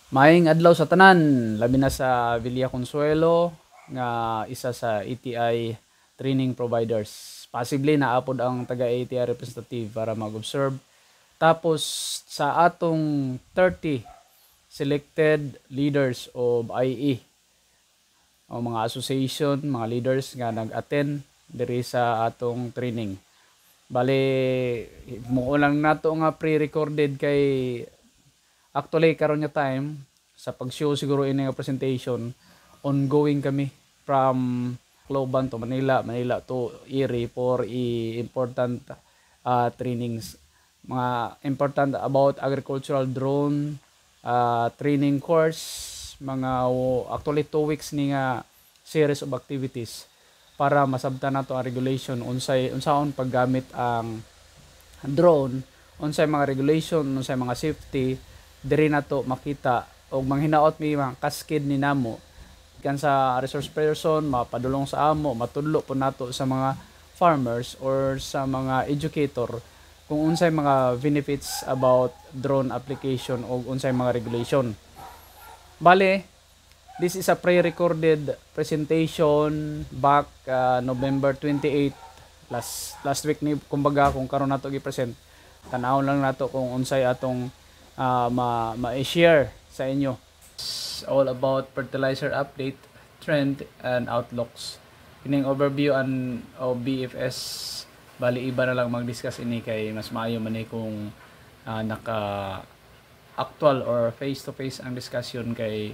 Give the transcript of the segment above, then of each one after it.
Maayong adlaw sa tanan, labi na sa Villa Consuelo nga isa sa ATI training providers. Possibly naapod ang taga ATI representative para mag-observe. Tapos sa atong 30 selected leaders of IE o mga association, mga leaders nga nag-attend diri sa atong training. Bale, mo lang nato nga pre-recorded kay actually karon nga time sa pag-show siguro ini nga presentation, ongoing kami from Cloban to Manila, Manila to Erie for important trainings. Mga important about agricultural drone training course, mga actually 2 weeks ni nga series of activities para masabtan nato ang regulation unsaon paggamit ang drone, unsay mga regulation, unsay mga safety diri nato makita og manghinaot mi mga kaskid ni namo kan sa resource person mapadulong sa amo, matudlo po nato sa mga farmers or sa mga educator kung unsay mga benefits about drone application o unsay mga regulation. Bale, this is a pre-recorded presentation back November 28 last week ni kumbaga kung karon nato gi-present. Tan-aw lang nato kung unsay atong ma-share sa inyo. It's all about fertilizer update, trend, and outlooks. Kining overview of BFS, bali iba na lang mag-discuss ini kay mas maayo man kung naka-actual or face-to-face ang discussion kay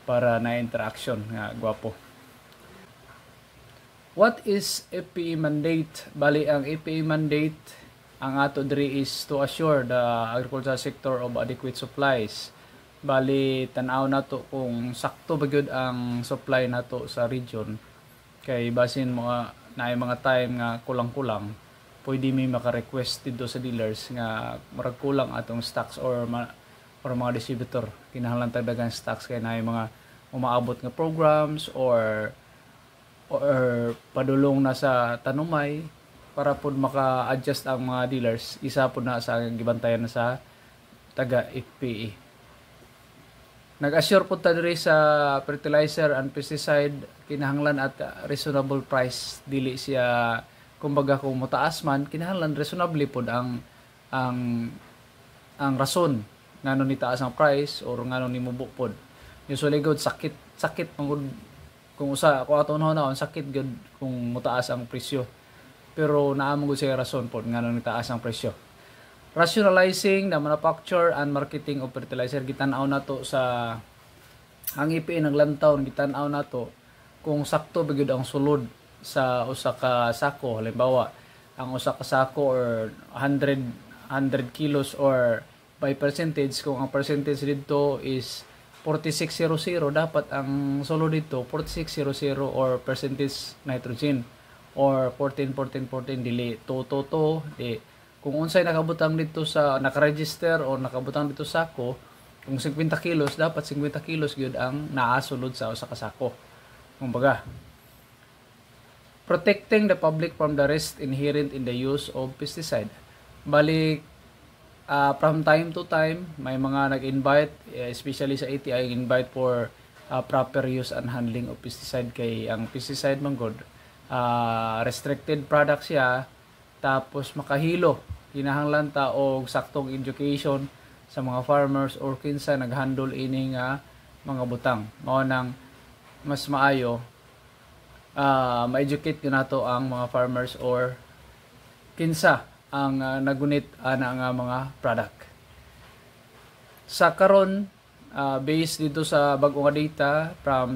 para na interaction nga gwapo. What is FPE mandate? Bali ang FPE mandate ang ato diri is to assure the agricultural sector of adequate supplies. Bali tan-aw nato kung sakto ba gyud ang supply nato sa region kay basin naay mga time nga kulang-kulang pwede mi maka-request dito sa dealers nga murag kulang atong stocks or mga distributor kinahanglan tagdagan stocks kay naay mga umaabot nga programs or padulong na sa tanumay para pud maka-adjust ang mga dealers, isa pud na sa gibantayan na sa taga FPE. Nag-assure pud ta diri sa fertilizer and pesticide kinahanglan at reasonable price, dili siya kumbaga kung motaas man kinahanglan reasonably pud ang rason ngano ni taas ang price or ngano ni mubo pud. Usually good sakit pangud kung aton na sakit gud kung motaas ang presyo. Pero naamong gud siya rason po nga nang taas ang presyo. Rationalizing the manufacture and marketing of fertilizer, gitan-aw nato sa ang IPA ng lantawon, gitan-aw nato kung sakto ba gyud ang sulod sa usa ka sako. Halimbawa, ang usa ka sako or 100 kilos or by percentage, kung ang percentage dito is 4600, dapat ang sulod dito 4600 or percentage nitrogen or 14 dili 2 di kung unsay nakabutang dito sa naka-register o nakabutang dito sako, kung 50 kilos dapat 50 kilos gyud ang naasulod sa usa ka sako. Kumbaga, protecting the public from the risk inherent in the use of pesticide. Balik from time to time may mga nag-invite, especially sa ATI, invite for proper use and handling of pesticide kay ang pesticide man god restricted product siya, tapos makahilo kinahanglan ta og saktong education sa mga farmers or kinsa naghandle ini nga mga butang. Mao nang mas maayo ma-educate ko nato ang mga farmers or kinsa ang nagunit ana nga mga product. Sa karon based dito sa bag-o nga data from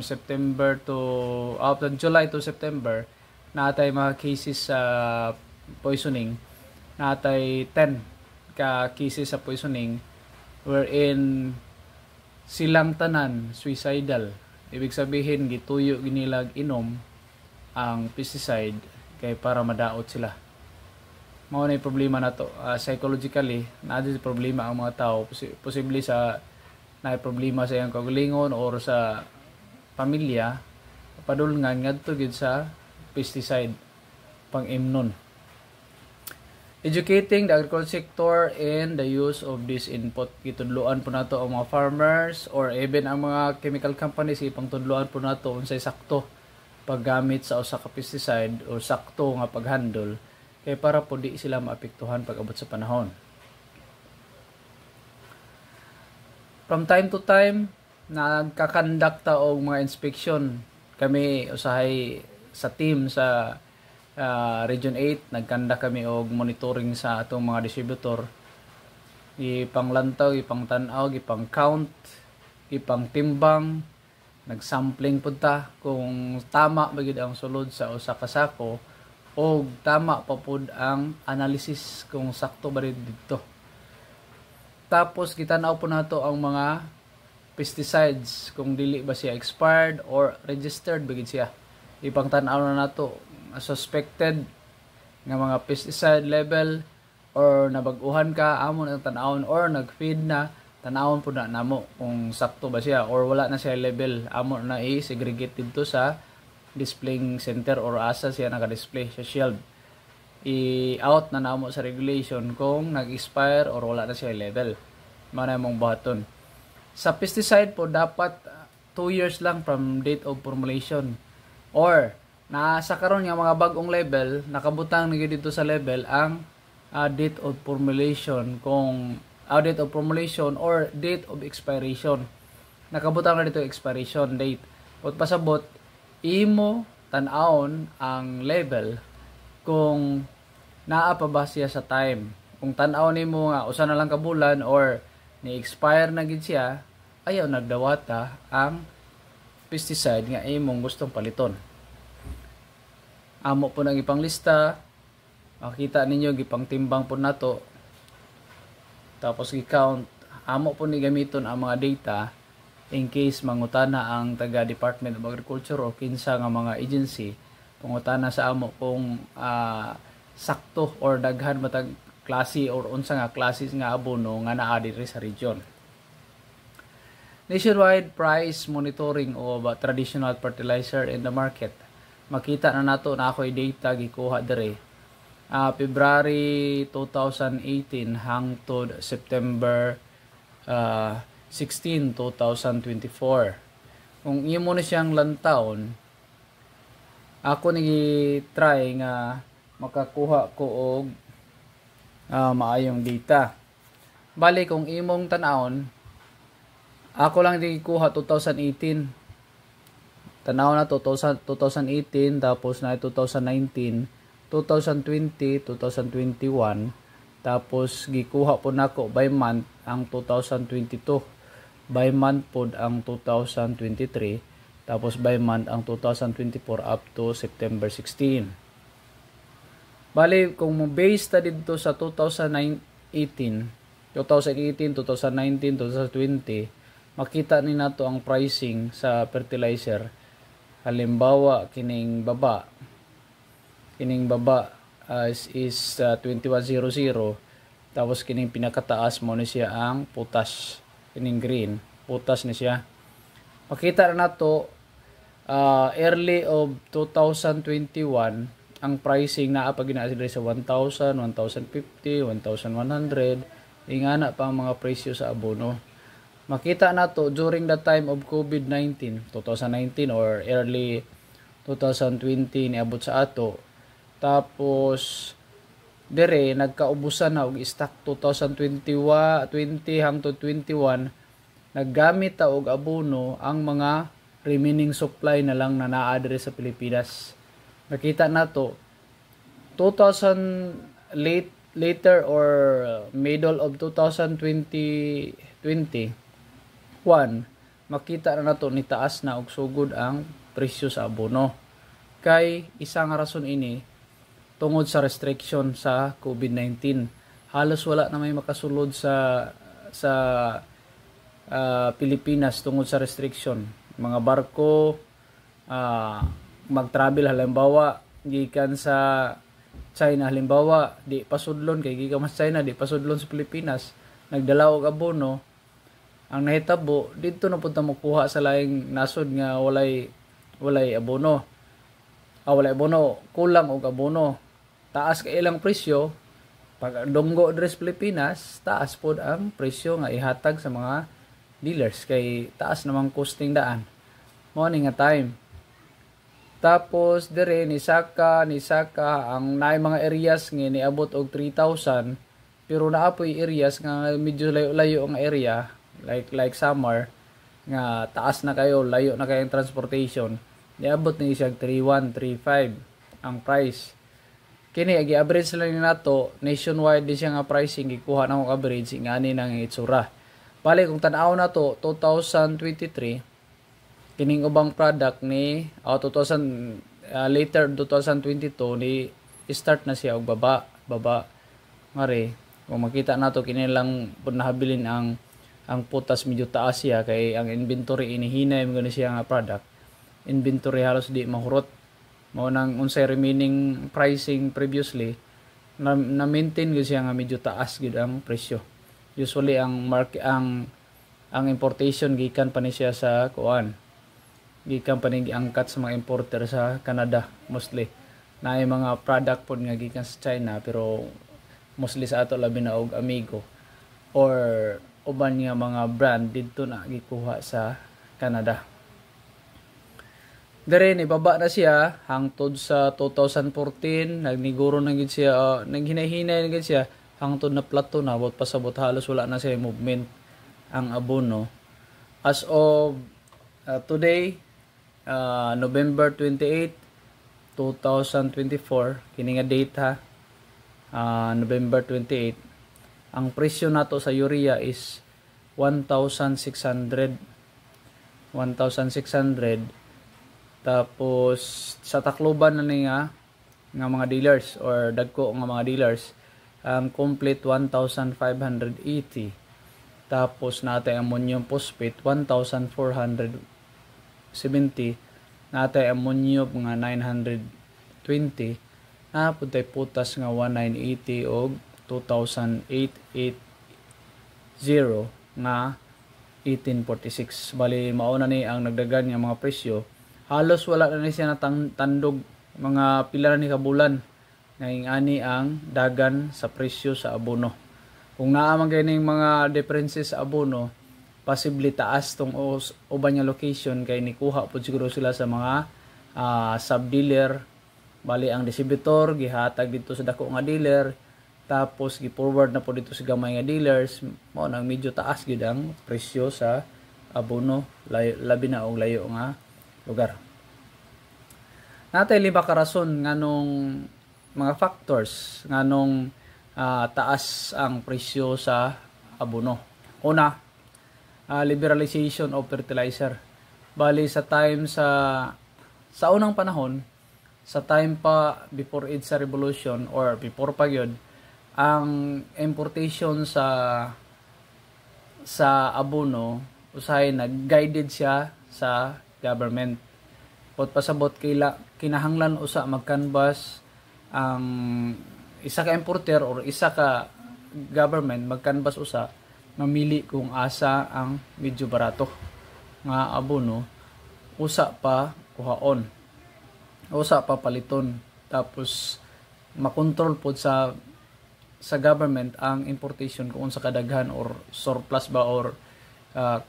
July to September, natay mga cases sa poisoning, natay 10 ka cases sa poisoning wherein silang tanan suicidal. Ibig sabihin gituyo ginilag inom ang pesticide kay para madaot sila. Mao na problema nato psychologically, naa problema ang mga tao, posible sa naay problema sa iyang kaugalingon or sa pamilya, padulngan ngadto gid sa pesticide pang imnon. Educating the agriculture sector in the use of this input. Gitudloan po nato ang mga farmers or even ang mga chemical companies, ipang tudloan po nato unsay sakto paggamit sa usa ka pesticide o sakto nga paghandle kay para po di sila maapektuhan pag abot sa panahon. From time to time, nagkakandakta og mga inspection. Kami usahay sa team sa Region 8, nagkanda kami og monitoring sa atong mga distributor. Ipanglantaw, ipangtanaw, ipang count, ipang timbang, nagsampling punta kung tama ba gid ang sulod sa usa ka sako o tama pa pud ang analysis kung sakto ba dito. Tapos gitanaw po nato ang mga pesticides kung dili ba siya expired or registered ba gid siya. Ipangtanaw na nato suspected nga mga pesticide level or nabag-uhan ka amon ang tan-awon or nag-feed na tan-awon po na namo kung sakto ba siya or wala na siya level amon na i-segregate dito sa displaying center or asa siya naka-display sa shelf. I-out na namo sa regulation kung nag-expire or wala na siya level. Mana mong buhaton. Sa pesticide po dapat 2 years lang from date of formulation or sa karon nga mga bagong level nakabutang na dito sa level ang date of formulation kung date of formulation or date of expiration. Nakabutang na dito expiration date. Ot pasabot imo tan-awon ang level kung naa pa ba siya sa time. Kung tan-awon nimo nga usa na lang ka bulan or ni-expire na gid siya, ayaw nagdawata ang pesticide nga imong gustong paliton. Amo po nang ipanglista, makita ninyo gipang timbang po nato. Tapos gi-count, amo po ni gamiton ang mga data in case mangutana ang taga Department of Agriculture o kinsa nga mga agency pangutana sa amo kung sakto or daghan matag klase or unsa nga klase nga abono nga naa diri sa region. Nationwide price monitoring of traditional fertilizer in the market. Makita na nato na ako'y data gikuha dire. February 2018 hangtod September 16, 2024. Kung imo na siyang lantawon, ako nigi-try nga makakuha ko og maayong data. Bali kung imong tan-awon, ako lang nikuha 2018. Tanaw na 2018 tapos na 2019, 2020, 2021 tapos gikuha po nako by month ang 2022, by month pod ang 2023, tapos by month ang 2024 up to September 16. Bali kung mo base ta dito sa 2018, 2019, 2020, makita ni nato ang pricing sa fertilizer. Halimbawa kining baba is 2100, tapos kining pinakataas mo ni siya ang potash, kining green potash ni siya. Makita na nato early of 2021 ang pricing naa pa gina sa 1,000, 1,050, 1,100 ingana pa ang mga presyo sa abono. Makita nato during the time of COVID-19, 2019 or early 2020 niabot sa ato. Tapos dire nagkaubusan na og stock 2020 hangtod 21, naggamit ta og abono ang mga remaining supply na lang na naa dire sa Pilipinas. Nakita nato later or middle of 2020 makita na nato ni taas na og sugod ang presyo sa abono. Kay isa nga rason ini tungod sa restriction sa COVID-19. Halos wala na may makasulod sa Pilipinas tungod sa restriction. Mga barko mag-travel halimbawa gikan sa China halimbawa di pasudlon kay gikan sa China di pasudlon sa Pilipinas, nagdala og abono. Ang nahitabo dito na punta mo kuha sa laing nasod nga walay abono. Walay abono, kulang og abono. Taas kay ilang presyo, Pag dunggo diri sa Pilipinas, taas pod ang presyo nga ihatag sa mga dealers kay taas namang costing daan. Mao ni nga time. Tapos dire ni Saka ang naay mga areas nga niabot og 3,000 pero naapoy areas nga medyo layo-layo ang area like Samar nga taas na kayo, layo na kayong transportation. Niabot ni siya 3,100, 3,500 ang price. Kini gi-average lang ni nato nationwide din siya nga pricing gikuha na akong average ingani nang itsura. Bali kung tan-aw na to 2023 kining ubang product ni later 2022 ni start na siya og baba ngari kung makita nato kini lang pud nahabilin ang putas medyo taas siya kay ang inventory inihinay mo gani siya nga product. Inventory halos di mahurot mao nang unsay remaining pricing previously na maintain gyud siya nga medyo taas gyud ang presyo. Usually ang importation gikan pa ni siya sa kuan, gikan pa ni giangkat sa mga importer sa Canada mostly. Naay mga product pod nga gikan sa China pero mostly sa ato labi na og Amigo or uban nga mga brand didto na gikuha sa Canada. Dire ni baba na siya hangtod sa 2014 nagniguro na gid siya naghinay-hinay na gid siya hangtod na plateau na bot pasabot halos wala na siya movement ang abono. As of today November 28, 2024 kini nga date ha, November 28 ang presyo nato sa urea is 1,600 tapos sa Tacloban na ni nga mga dealers or dagko nga mga dealers ang complete 1,580 tapos natay ammonium phosphate 1,470 natay ammonium nga 920 naputay putas nga 1,980 og 2,880 nga 1846. Bali mauna ni ang nagdagan nga mga presyo. Halos wala na ni siya natandog mga pila ni kabulan nga ingani ang dagan sa presyo sa abono. Kung naa man ganing mga differences sa abono, possibly taas tong uban nga location kay nikuha pud siguro sila sa mga sub-dealer. Bali ang distributor gihatag dito sa dako nga dealer tapos gi-forward na po dito sa gamay nga dealers. Mao nang medyo taas gid ang presyo sa abono labi na og layo nga lugar. Natay lima ka rason nganong mga factors nganong taas ang presyo sa abono. Una, liberalization of fertilizer. Bali sa time sa unang panahon, sa time pa before EDSA revolution or before pa yun, ang importation sa abono usahay nag-guided siya sa government. Pot pasabot kinahanglan usa mag-canvas ang isa ka importer or isa ka government mag-canvas usa mamili kung asa ang medyo barato nga abono usa pa kuhaon, usa pa paliton, tapos makontrol pod sa government ang importation kung unsa kadaghan or surplus ba or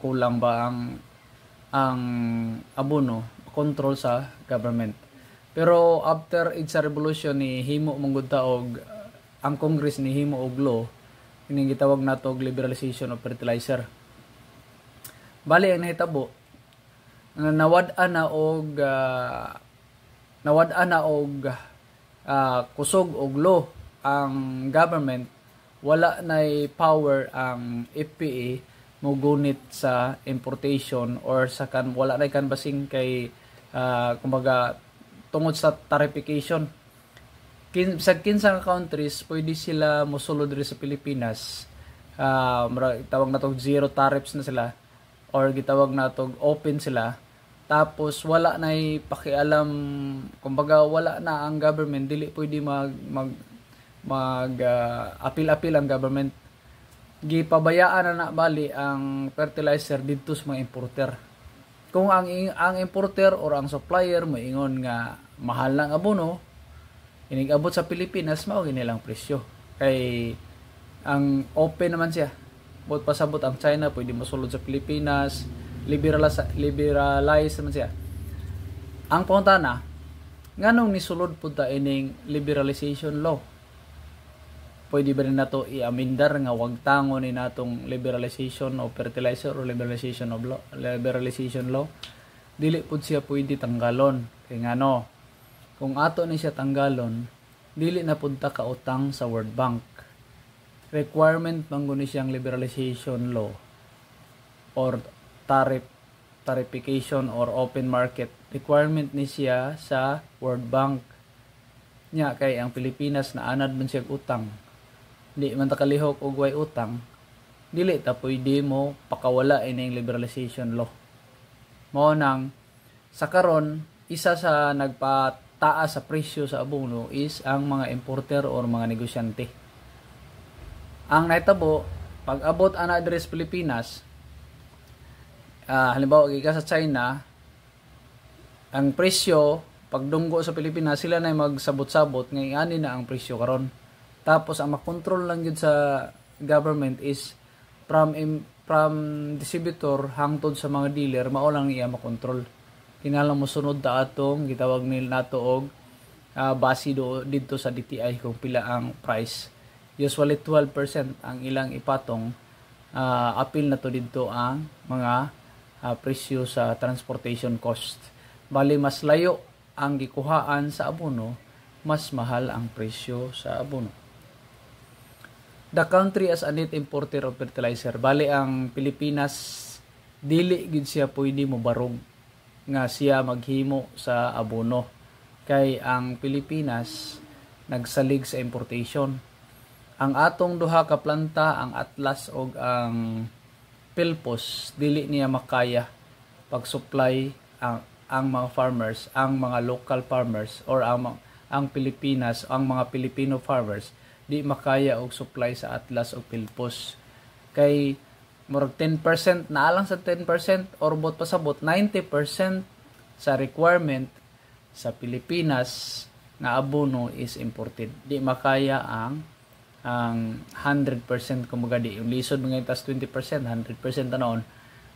kulang ba ang abono, control sa government. Pero after EDSA revolution ni himo manggod ta og ang Congress ni himo og law kining gitawag nato og liberalization of fertilizer. Bali ang nahitabo nawad-an na og kusog og law ang government, wala nay power ang FPA mogunit sa importation or sa wala nay canvassing kay kumbaga tungod sa tarification. Sa kinsang countries pwede sila mosulod diri sa Pilipinas, tawag na to zero tariffs na sila or gitawag na to open sila, tapos wala nay pakialam, kumbaga wala na ang government, dili pwede apil-apil ang government. Gipabayaan na bali ang fertilizer dito sa mga importer. Kung ang importer or ang supplier moingon nga mahal lang abono, inig-abot sa Pilipinas mao gini lang presyo. Kay ang open naman siya. Bot pasabot ang China pwede mosulod sa Pilipinas, liberalize naman siya. Ang punta na nganong nisulod pud ta ining liberalization law? Pwede ba rin nato i-amendar nga wag tango ni natong liberalization of fertilizer or liberalization law? Dili pud siya pwede tanggalon. Kay ngano, kung ato ni siya tanggalon, dili na pud ta kautang sa World Bank. Requirement man guni siyang liberalization law or tarification or open market. Requirement ni siya sa World Bank. Nya kay ang Pilipinas na anad man siya utang. Di man ta kalihok og way utang, dili ta pwede mo pakawala ining liberalization law. Mao nang sa karon isa sa nagpataas sa presyo sa abono is ang mga importer or mga negosyante. Ang naitabo pag abot ana diri sa Pilipinas, halimbawa gikan sa China, ang presyo pagdunggo sa Pilipinas sila na magsabot-sabot ngay ani na ang presyo karon. Tapos ang makontrol lang yun sa government is from distributor hangtod sa mga dealer, mao lang iya makontrol. Kinahanglan mo sunod ta atong gitawag nila nato og base dito sa DTI kung pila ang price. Usually 12% ang ilang ipatong, apil na to dito ang mga presyo sa transportation cost. Bali mas layo ang gikuhaan sa abono, mas mahal ang presyo sa abono. The country as a net importer of fertilizer, bali ang Pilipinas dili gid siya pwede mo barog nga siya maghimo sa abono, kay ang Pilipinas nagsalig sa importation. Ang atong duha ka planta, ang Atlas og ang Philpos, dili niya makaya pag-supply ang mga farmers, ang mga local farmers or ang Pilipinas, ang mga Filipino farmers di makaya og supply sa Atlas o Philpos. Kay murag 10% na lang sa 10% or bot pasabot 90% sa requirement sa Pilipinas nga abono is imported. Di makaya ang 100% kumbaga di yung lisod mga tas 20%, 100% tanon.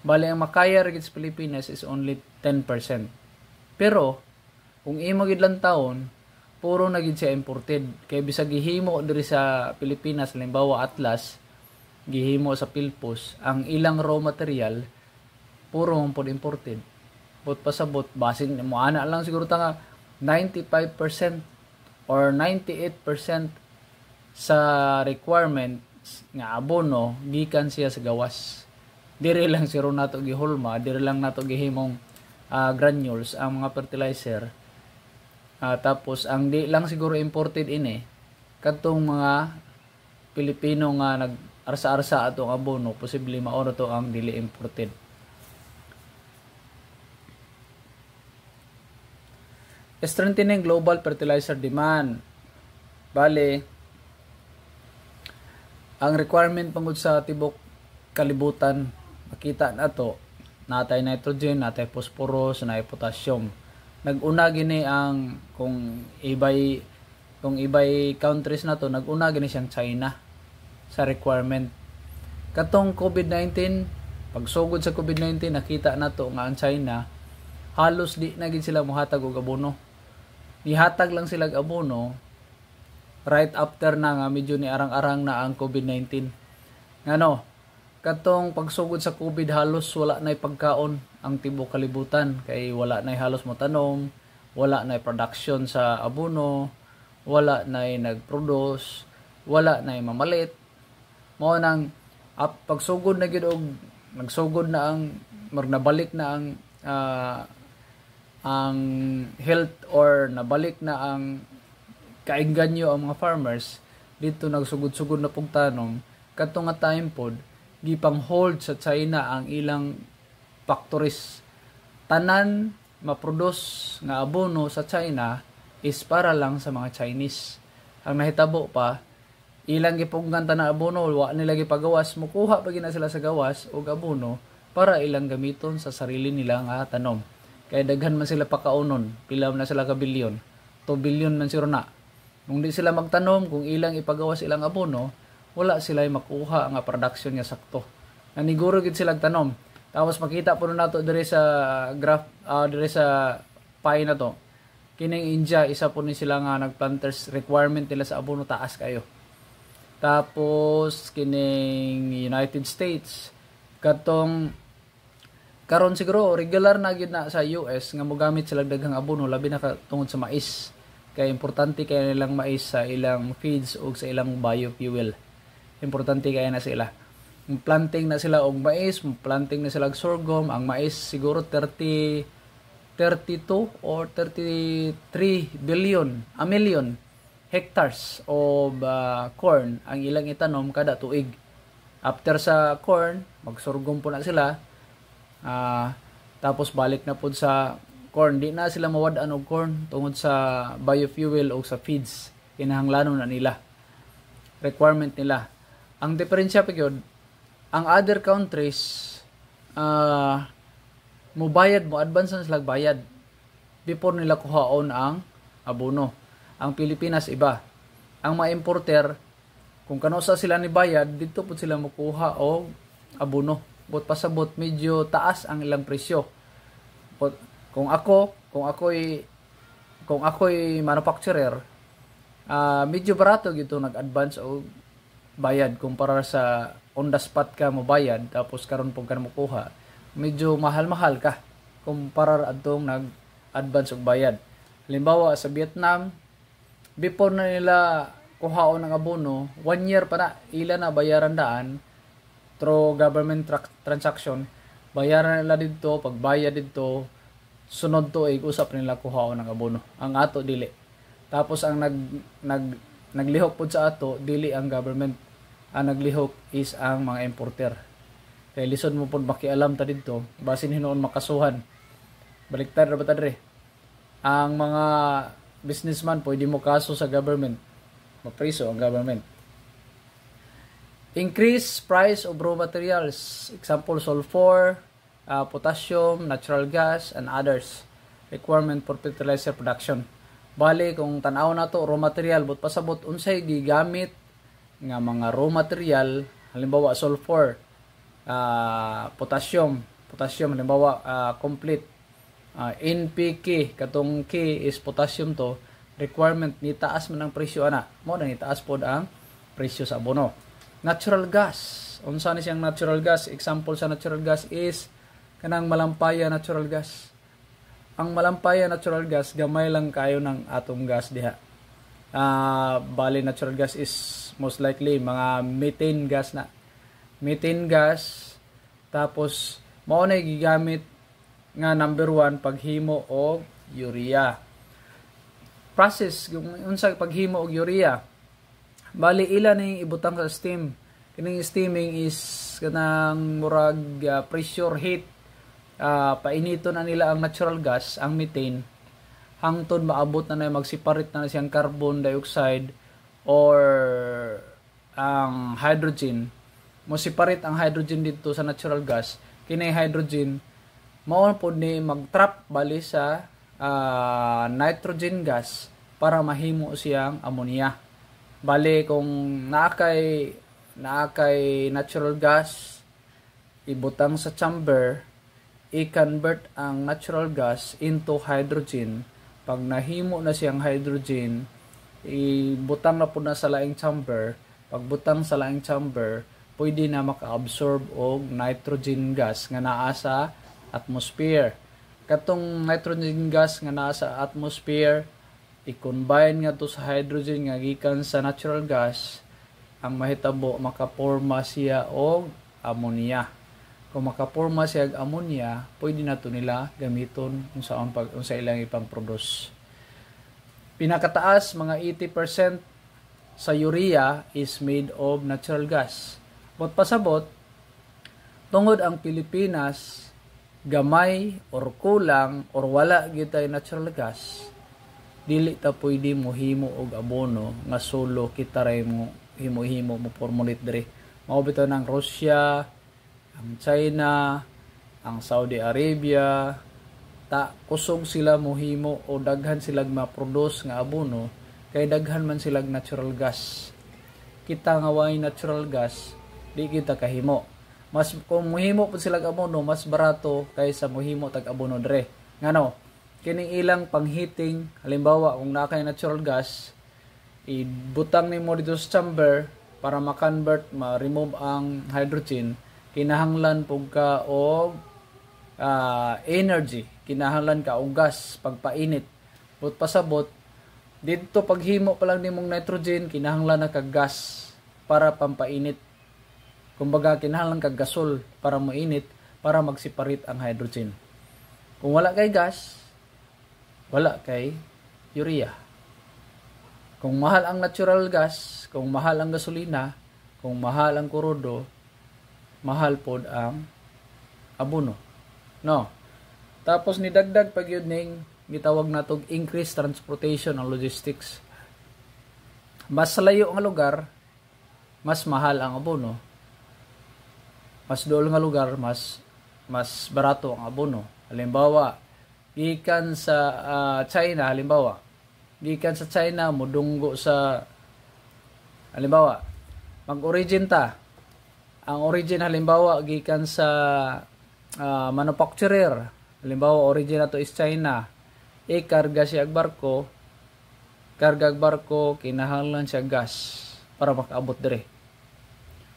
Bali ang makaya rin sa Pilipinas is only 10%. Pero kung imo gid lang taon, puro na gid siya imported. Kay bisag gihimo diri sa Pilipinas, halimbawa Atlas, gihimo sa Philpos, ang ilang raw material puro man pod imported. Bot pasabot basin mo ana lang siguro ta nga 95% or 98% sa requirements nga abono gikan siya sa gawas. Diri lang siro nato gihulma, diri lang nato gihimong granules ang mga fertilizer. Tapos ang di lang siguro imported ini kadtong mga Pilipino nga nag-arsa-arsa atong abono, posible mao to ang dili imported. Strengthening global fertilizer demand. Bale, ang requirement pangud sa tibok kalibutan, makita nato natay nitrogen, natay phosphorus, natay potassium. Nag-una gini ang kung ibay countries na to, nag-una gini siyang China sa requirement. Katong COVID-19, pagsugod sa COVID-19 nakita nato nga ang China halos di na gid sila mohatag og abono. Nihatag lang sila og abono right after na nga medyo ni arang-arang na ang COVID-19. Ngano, katong pagsugod sa COVID halos wala nay pagkaon ang tibok kalibutan, kay wala nay halos mo tanom, wala nay production sa abono, wala nay nagproduce, wala nay mamalit. Mao nang pagsugod na gid og nagsugod na ang nabalik na ang health or nabalik na ang kainganyo ang mga farmers dito, nagsugod-sugod na pong tanom. Kadto nga time pod gipang hold sa China ang ilang factories. Tanan maproduce nga abono sa China is para lang sa mga Chinese. Ang nahitabo pa, ilang gipunggan tanan abono, wa nila gipagawas, mukuha pa gina sila sa gawas og abono para ilang gamiton sa sarili nila nga tanom. Kaya daghan man sila pakaunon, pila na sila ka bilyon, 2 billion man siro na Kung di sila magtanom, kung ilang ipagawas ilang abono, wala sila makuha nga production nga sakto. Naniguro gid sila tanom. Tapos makita po nato dire sa graph, dire sa pie na to. Kining India, isa po ni sila nga nagplanters, requirement nila sa abono taas kayo. Tapos kining United States, katong karon siguro regular na gyud na sa US nga mogamit sila daghang abono labi na tungod sa mais. Kaya importante kaya nilang mais sa ilang feeds o sa ilang biofuel. Importante kaya na sila. Planting na sila og mais, planting na sila og sorghum. Ang mais siguro 32 or 33 million hectares of corn ang ilang itanom kada tuig. After sa corn, mag-sorghum po na sila. Tapos balik na po sa corn. Di na sila mawad-an og corn tungod sa biofuel o sa feeds. Kinahanglanon na nila. Requirement nila. Ang diferensya pa yun, ang other countries, advance na sila bayad before nila kuhaon ang abono. Ang Pilipinas iba. Ang mga importer, kung kanosa sila ni bayad, dito po sila makuha o abono. But pasabot medyo taas ang ilang presyo. But, kung ako'y manufacturer, medyo barato gito nag-advance o bayad kumpara sa on the spot ka mo bayad tapos karon pug ka makuha, medyo mahal-mahal ka kumpara adtong nag-advance og bayad. Halimbawa sa Vietnam, before na nila kuhaon ng abono, 1 year pa na ila na bayaran daan through government transaction. Bayaran nila dito, pagbayad dito, sunod tuig usap nila kuhaon ng abono. Ang ato dili. Tapos ang naglihok pud sa ato dili ang government. Ang naglihok is ang mga importer. Kay lisod mo pud makialam ta didto, basin hinuon makasuhan. Baliktad ra ba ta dire? Ang mga businessman pwede mo kaso sa government. Mapriso ang government. Increase price of raw materials. Example, sulfur, potassium, natural gas, and others. Requirement for fertilizer production. Bali, kung tanaw na to, raw material, but pasabot, unsay gigamit nga mga raw material, halimbawa sulfur, potassium, halimbawa complete, NPK, katong K is potassium to, requirement, ni taas man ang presyo ana, mo na ni taas pod ang presyo sa abono. Natural gas, unsa ni siyang natural gas? Example sa natural gas is kanang malampaya natural gas. Ang malampaya natural gas, gamay lang kayo ng atong gas diha. Bali natural gas is most likely mga methane gas na. Methane gas, tapos mao na gigamit nga number 1 paghimo og urea. Process kung unsa paghimo og urea. Bali ila ning ibutang sa steam. Kining steaming is kanang murag pressure heat. Painiton na nila ang natural gas, ang methane, hangtod maabot na mag-separate na siyang carbon dioxide or ang hydrogen. Mo separate ang hydrogen dito sa natural gas. Kini hydrogen mao pod ni mag-trap bali sa nitrogen gas para mahimo siyang ammonia. Bali kung naakay natural gas ibutang sa chamber, i-convert ang natural gas into hydrogen. Pag nahimo na siyang hydrogen, ibutang na po na sa laing chamber. Pag butang sa laing chamber, pwede na maka-absorb og nitrogen gas nga naa sa atmosphere. Katong nitrogen gas nga naa sa atmosphere, i-combine nga to sa hydrogen nga gikan sa natural gas, ang mahitabo makaporma siya og ammonia. Kung makaporma siya og ammonia, pwede na to nila gamiton kung sa ilang ipang produce. Pinakataas mga 80% sa urea is made of natural gas. But pasabot tungod ang Pilipinas gamay or kulang or wala gyud tay natural gas, dili ta pwede mo himo og abono nga solo kita ray mo himo mo formulate dire. Mao bitaw ng Russia, ang China, ang Saudi Arabia, kusog sila mohimo o daghan sila ma-produce nga abono kay daghan man sila natural gas. Kita nga way natural gas, di kita kahimo. Mas kung muhimo pud sila abono, mas barato kaysa muhimo tag abono dire. Ngano? Kining ilang pangheating, halimbawa kung naa kay natural gas, ibutang nimo dito sa chamber para ma-convert, ma-remove ang hydrogen, kinahanglan pug ka og energy, kinahanglan ka og gas pagpainit. But pasabot dito paghimo pa lang nimong nitrogen, kinahanglan na kag gas para pampainit. Kumbaga kinahanglan kag gasol para moinit para magseparate ang hydrogen. Kung wala kay gas, wala kay urea. Kung mahal ang natural gas, kung mahal ang gasolina, kung mahal ang krudo, mahal pod ang abono. No. Tapos nidagdag pag yun ning gitawag natog increased transportation and logistics. Mas layo nga lugar, mas mahal ang abono. Mas dool nga lugar, mas barato ang abono. Halimbawa, gikan sa China, gikan sa China mudunggo sa halimbawa, mag-origin ta. Ang origin halimbawa gikan sa manufacturer. Halimbawa, origin nato is China. Karga siya barko, kinahanglan siya gas para makaabot dire.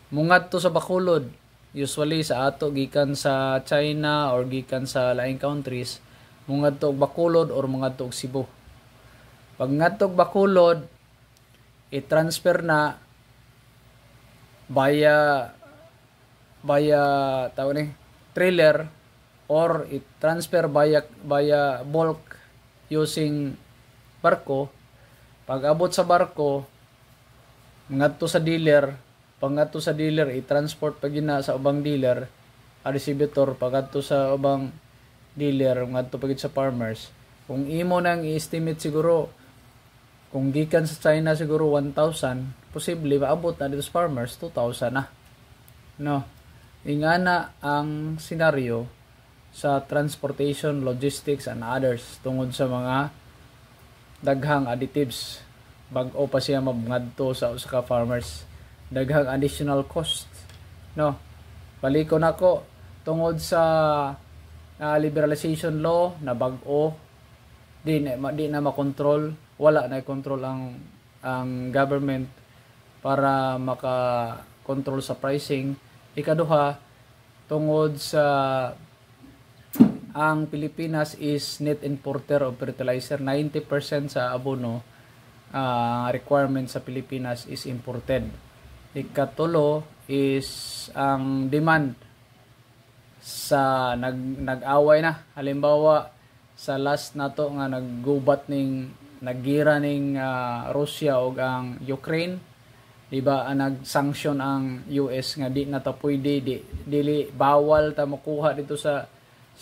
Mungadto sa Bacolod, usually sa ato gikan sa China or gikan sa laing countries, mungadto og Bacolod or mungadto og Cebu. Pag ngadto og Bacolod, i-transfer na via trailer or i-transfer via bulk using barko. Pag abot sa barko, ngadto sa dealer, pangadto sa dealer i-transport pag gina sa ubang dealer, a distributor pagadto sa ubang dealer, ngadto pagid sa farmers. Kung imo nang i-estimate siguro, kung gikan sa China siguro 1,000, posible maabot na dito sa farmers 2,000 na. No. Ingana ang senaryo sa transportation, logistics, and others tungod sa mga daghang additives. Bag-o pa siya mabngadto sa usa ka farmers. Daghang additional cost. No. Paliko nako tungod sa liberalization law na bag-o di na makontrol, wala na control ang government para maka-control sa pricing. Ikaduha, tungod sa ang Pilipinas is net importer of fertilizer. 90% sa abono requirement sa Pilipinas is imported. Ikatulo is ang demand sa nag-away na. Halimbawa sa last nato nga naggubat ning naggira ning Russia ug ang Ukraine, diba, nag-sanction ang US nga di na ta pwede, dili bawal ta makuha dito sa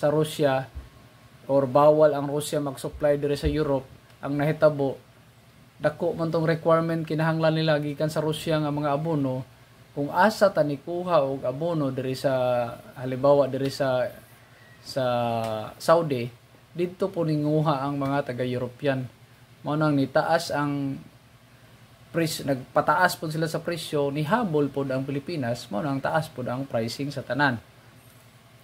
Russia or bawal ang Russia mag-supply dire sa Europe. Ang nahitabo, dako man tong requirement kinahanglan nila gikan sa Russia nga mga abono. Kung asa ta ni kuha og abono dire sa halimbawa dire sa Saudi, dito po ninguha ang mga taga-European. Mao nang nitaas ang presyo, nagpataas po sila sa presyo, nihabol po ang Pilipinas, mao nang taas po ang pricing sa tanan.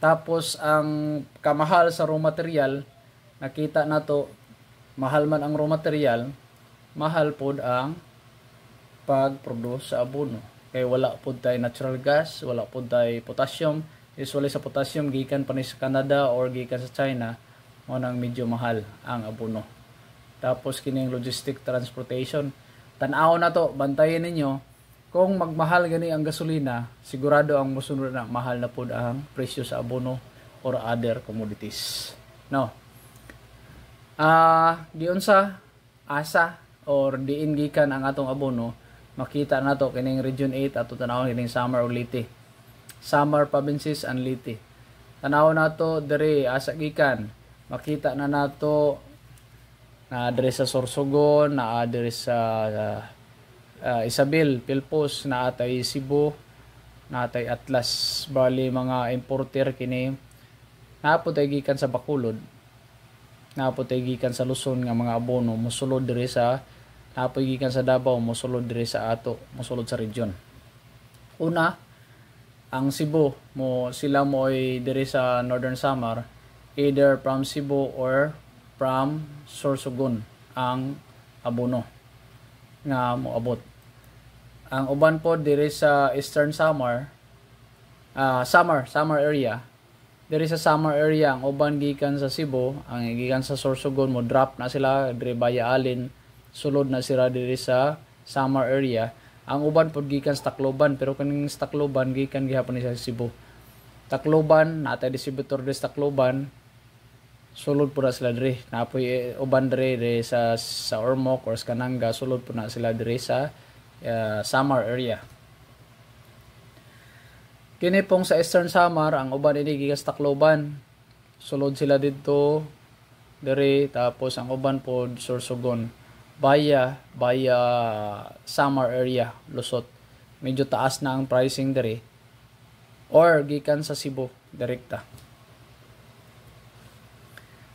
Tapos ang kamahal sa raw material, nakita nato mahal man ang raw material, mahal po ang pag-produce sa abono. Kaya wala po tayo natural gas, wala po tayo potassium. Usually sa potassium gikan pa ni sa Canada or gikan sa China, mao nang medyo mahal ang abono. Tapos kining logistic transportation, tan-aw na to, bantayan ninyo. Kung magmahal gani ang gasolina, sigurado ang musunod na mahal na pud ang presyo sa abono or other commodities. No. Diun sa asa or diin gikan ang atong abono, makita nato kining Region 8 ato tanawon kining Samar ug Leyte. Samar provinces and Leyte. Tanaw nato diri asa gikan, makita na nato na dire sa Sorsogon, na dire sa Isabel, Pilpos, na atay Cebu, na atay Atlas. Bali mga importer kini. Naputay gikan sa Bacolod, naputay gikan sa Luzon nga mga abono musulod dire sa napoy gikan sa Davao mosulod diri sa ato, mosulod sa region. Una, ang Cebu sila mo ay diri sa Northern Samar, either from Cebu or from Sorsogon ang abono nga moabot. Ang uban po diri sa Eastern Samar, Samar area. Diri sa Samar area ang uban gikan sa Cebu, ang gikan sa Sorsogon mo drop na sila diri Baya Alin, sulod na sila diri sa Samar area. Ang uban pod gikan sa Tacloban, pero kaning sa Tacloban gikan gihapon ni sa Cebu. Tacloban natay distributor diri sa Tacloban, sulod po na sila diri. Napoy uban diri sa Ormoc or sa Kananga, sulod po na sila diri sa Samar area. Kini pong sa Eastern Samar, ang uban ini gikan sa Tacloban, sulod sila dito diri, tapos ang uban po Sorsogon, Baya Samar area, lusot. Medyo taas na ang pricing diri, or gikan sa Cebu direkta.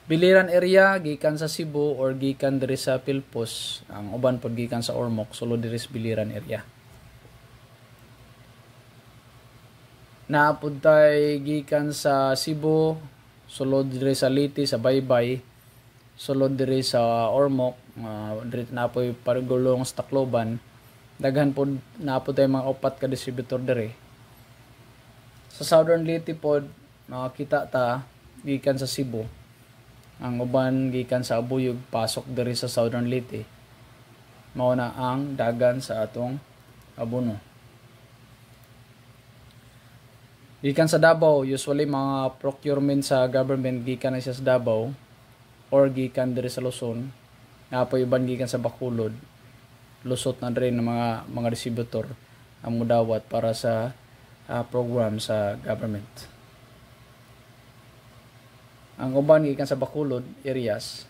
Biliran area gikan sa Cebu or gikan diri sa Pilpos, ang uban pod gikan sa Ormoc, sulod diri sa Biliran area. Naapod tay gikan sa Cebu, sulod diri sa Liti, sa Baybay, sulod diri sa Ormoc, diri napoy parigulong sa Tacloban. Daghan pod naapod tay mga upat ka distributor diri. Sa Southern Liti pod makakita ta gikan sa Cebu. Ang uban gikan sa Abuyog, pasok diri sa Southern Liti. Mao na ang dagan sa atong abono. Gikan sa Davao, usually mga procurement sa government gikan na siya sa Davao or gikan diri sa Luzon. Napoy uban gikan sa Bacolod. Lusot na rin ng mga distributor ang mudawat para sa program sa government. Ang uban gikan sa Bacolod areas,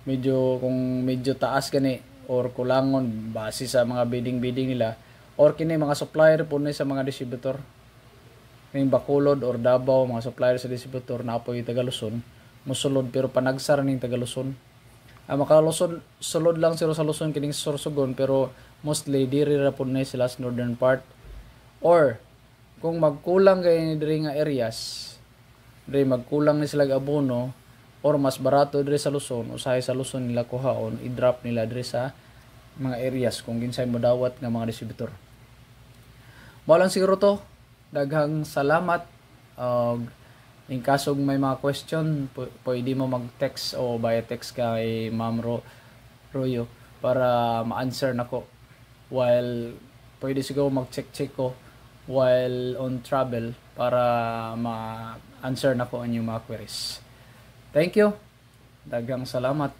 kung medyo taas gani or kulangon base sa mga bidding nila, or kini mga supplier po ni sa mga distributor. Ning Bacolod or Davao, mga supplier sa distributor na apoy taga Luzon, mosulod pero panagsar ning taga Luzon. Maka Luzon, sulod lang sila sa Luzon kining Sorsogon, pero mostly diri ra pud na sila sa northern part. Or kung magkulang kay diri nga areas, diri magkulang ni sila abono or mas barato diri sa Luzon, usahay sa Luzon nila kuhaon, i-drop nila diri sa mga areas kung ginsay modawat nga mga distributor. Mao lang siguro to. Daghang salamat. In kasog may mga question, pwede mo mag-text o via text kay Ma'am Royo para ma-answer nako. While pwede siguro mag-check ko while on travel para ma-answer nako ang inyong mga queries. Thank you. Daghang salamat.